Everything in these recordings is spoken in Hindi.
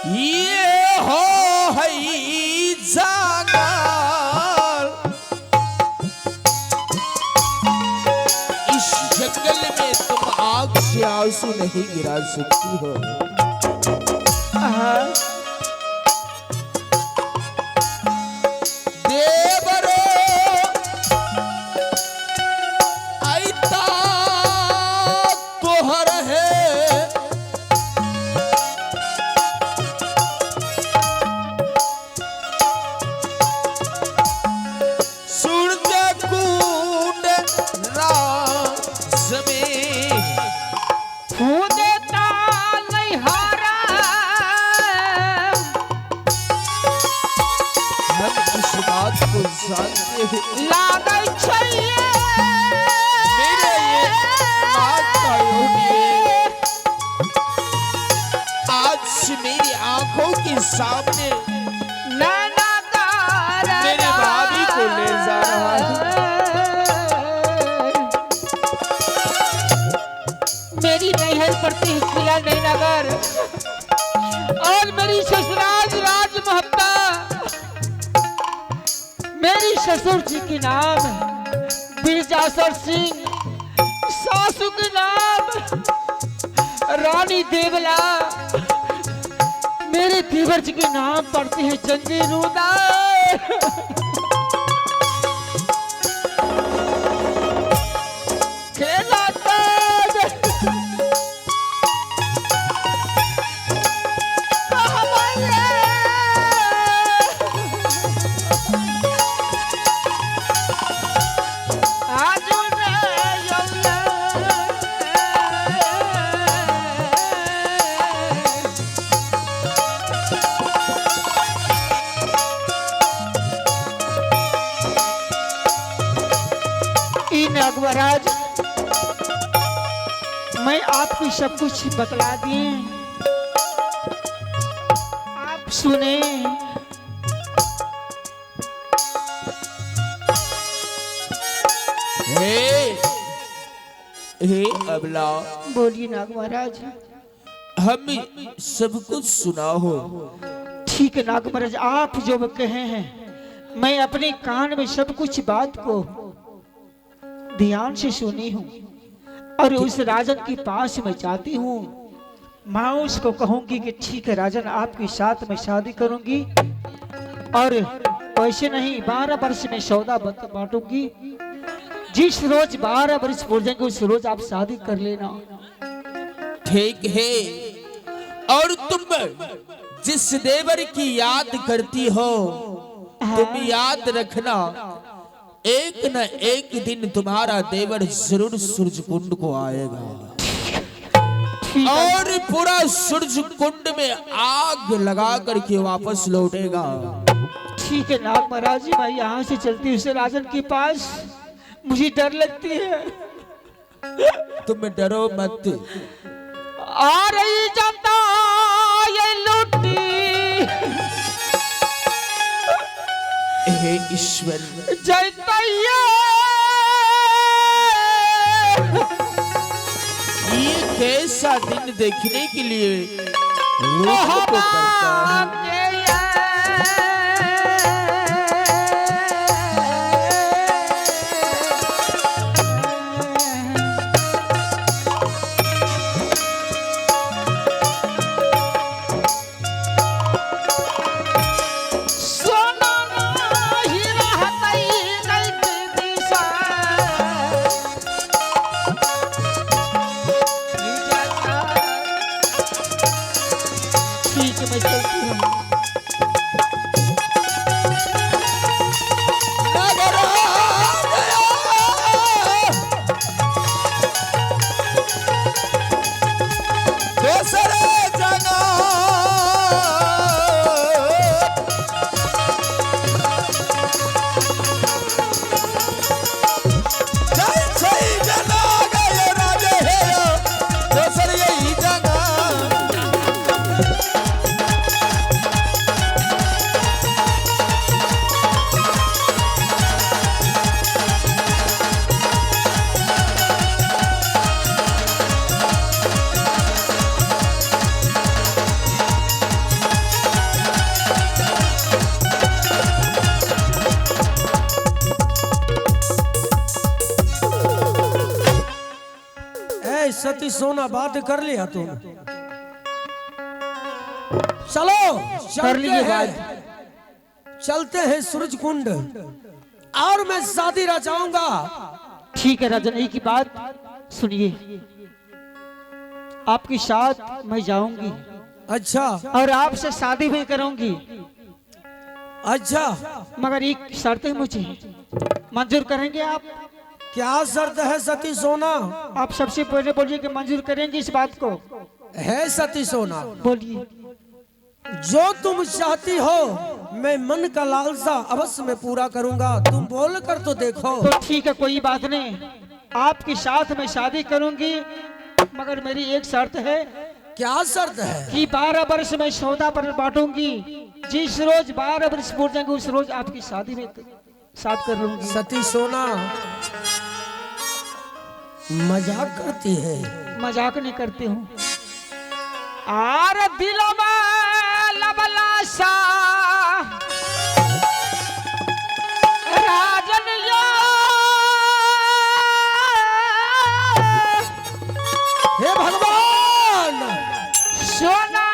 ये हो हई जंगल, इस जंगल में तुम आग से आंसू नहीं गिरा सकती हो। देवरो आइता तोहर है, सूरज कूट राज में देता नहीं हारा। हम इस बात को जानते हैं। लागल चाहिए मेरे ये माता योनि आज मेरी आंखों के सामने मेरे भाभी को ले जा रहा है। मेरी नैहर पड़ती है किला नगर और मेरी ससुराल राज महत्ता। मेरी ससुर जी के नाम बिरजासर सिंह, सासू के नाम रानी देवला, मेरे देवर जी के नाम पड़ते हैं जंगी रूदा। खेला ताज नागवराज, मैं आपको सब कुछ बतला दिए, आप सुने। हे अबला, बोलिए नागवराज। हम सब कुछ सुना हो। ठीक है नागवराज, आप जो कहे हैं मैं अपने कान में सब कुछ बात को ध्यान से सुनी हूँ और उस राजन के पास मैं जाती हूँ। मैं उसको कहूंगी कि ठीक है राजन, आपके साथ मैं शादी करूंगी और पैसे नहीं 12 वर्ष में सौदा बांटूंगी। जिस रोज 12 वर्ष पूर जाएंगे उस रोज आप शादी कर लेना। ठीक है, और तुम जिस देवर की याद करती हो तुम याद रखना, एक न एक दिन तुम्हारा देवर जरूर सूरज कुंड को आएगा और पूरा सूरज कुंड में आग लगा करके वापस लौटेगा। ठीक है नाग महाराज जी, मैं यहाँ से चलती हूँ उसे राजन के पास, मुझे डर लगती है। तुम डरो मत। आ रही जनता ये लूटी, हे ईश्वर, जैतैया ये कैसा दिन देखने के लिए लोगों को करता है। सती सोना, बात कर लिया तुम? चलो कर लीजिए चलते हैं सूरज कुंड, और मैं शादी रचाऊंगा। ठीक है राजन, एक ही बात सुनिए, आपके साथ मैं जाऊंगी अच्छा और आपसे शादी भी करूंगी, अच्छा, मगर एक शर्त है, मुझे मंजूर करेंगे आप? क्या शर्त है सती सोना? आप सबसे पहले बोलिए कि मंजूर करेंगे इस बात को। है सती सोना, बोलिए। जो तुम चाहती हो मैं मन का लालसा अवश्य में पूरा करूंगा, तुम बोल कर तो देखो। तो ठीक है, कोई बात नहीं, आपके साथ मैं शादी करूंगी, मगर मेरी एक शर्त है। क्या शर्त है? कि 12 वर्ष में सौदा पर बांटूंगी, जिस रोज 12 वर्ष पूर जाएंगे उस रोज आपकी शादी में साथ कर लूंगी। सती सोना मजाक करती है? मजाक नहीं करती हूँ। आर दिल में लबलासा राजन यो, हे भगवान, सोना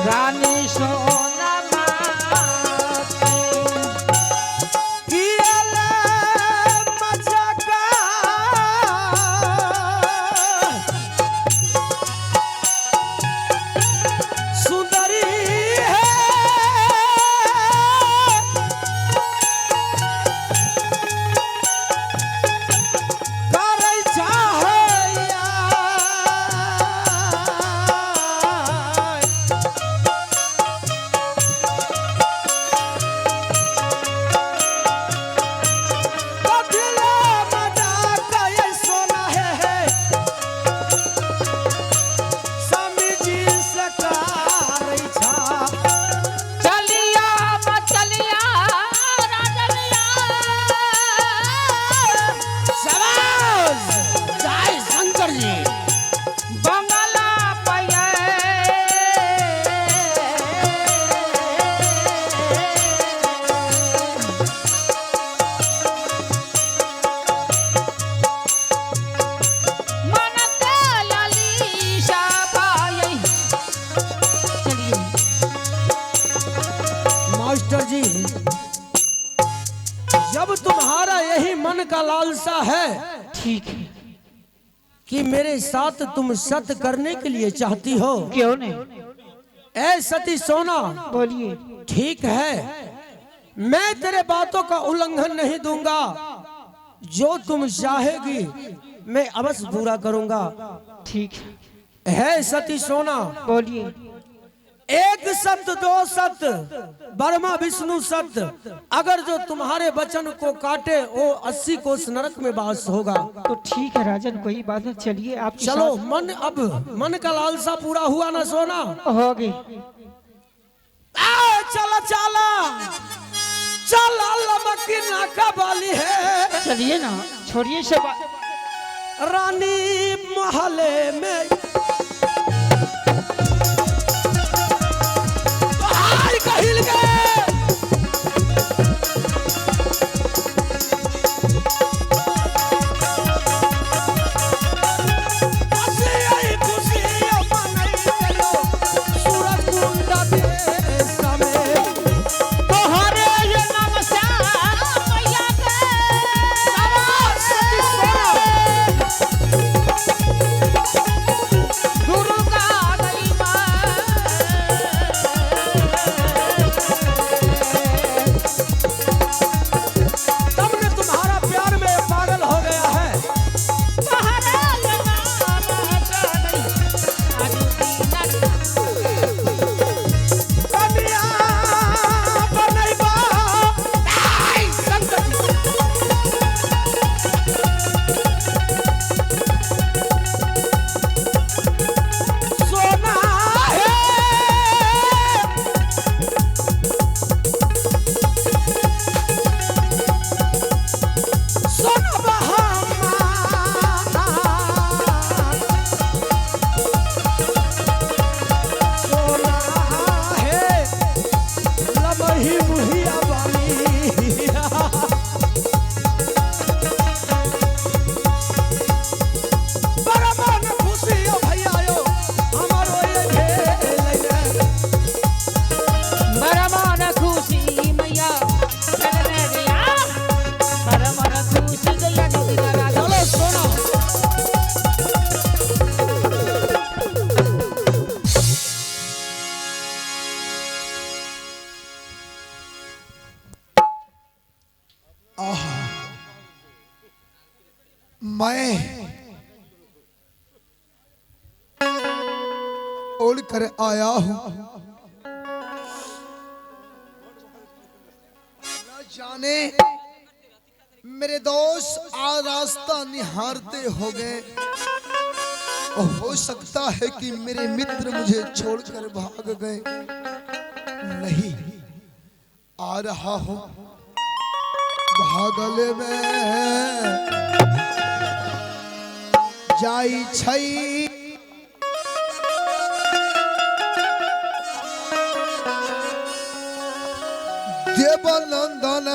रानी सोना सुंदरी है, जी, जब तुम्हारा यही मन का लालसा है, ठीक है, कि मेरे साथ तुम सत करने के लिए चाहती हो, क्यों नहीं, ऐ सती सोना, बोलिए। ठीक है, मैं तेरे बातों का उल्लंघन नहीं दूंगा, जो तुम चाहेगी मैं अवश्य पूरा करूंगा। ठीक है सती सोना, बोलिए। एक सत्य दो सत्य ब्रह्मा विष्णु सत्य, अगर जो तुम्हारे वचन को काटे वो 80 कोस नरक में वास होगा। तो ठीक है राजन, कोई बात नहीं, चलिए आप चलो, मन अब मन का लालसा पूरा हुआ ना सोना? हो गई। चला चला चला, लमकी नाका वाली है, चलिए ना, छोड़िए सब। रानी महले में हिल गए, सूरज कुंड देश में तोहरे ये नाम से मैया के ही मुहिया बानी बड़ा मन खुशी हो भैया यो हमारो ये घेर बड़ा मन खुशी मैया चलने गया बड़ा मन खुशी गया डोगरा चलो सोना मैं ओढ़ कर आया हूं न जाने मेरे दोस्त आज रास्ता निहारते हो गए और हो सकता है कि मेरे मित्र मुझे छोड़कर भाग गए नहीं आ रहा हूं भागले में जाई छई देवनंदन